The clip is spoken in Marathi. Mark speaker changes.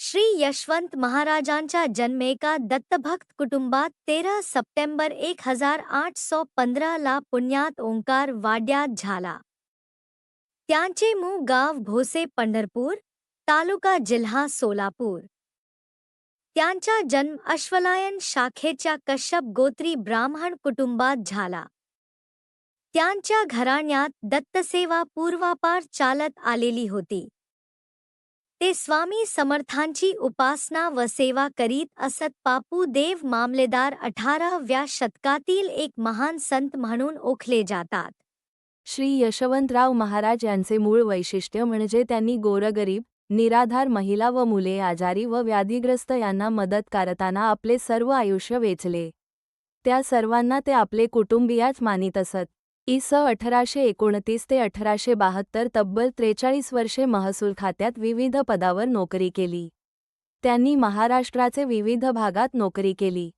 Speaker 1: श्री यशवंत महाराजांचा जन्म एका दत्तभक्त कुटुंबात 13 सप्टेंबर 1815 ला पुण्यात ओंकार वाड्यात झाला. त्यांचे मूळ गाव भोसे पंढरपूर, तालुका जिल्हा सोलापूर. त्यांचा जन्म अश्वलायन शाखेच्या कश्यप गोत्री ब्राह्मण कुटुंबात झाला. त्यांच्या घराण्यात दत्तसेवा पूर्वापार चालत आलेली होती. ते स्वामी समर्थांची उपासना व सेवा करीत असत. पापू देव मामलेदार 18व्या शतकातील एक महान संत म्हणून ओळखले जातात.
Speaker 2: श्री यशवंतराव महाराज यांचे मूळ वैशिष्ट्य म्हणजे त्यांनी गोरगरीब, निराधार महिला व मुले, आजारी व व्याधिग्रस्त यांना मदत करताना आपले सर्व आयुष्य वेचले. त्या सर्वांना ते आपले कुटुंबीयच मानित असत. इ.स. 1829 ते 1872 तब्बल 43 वर्षे महसूल खात्यात विविध पदावर नोकरी केली. त्यांनी महाराष्ट्राचे विविध भागात नोकरी केली.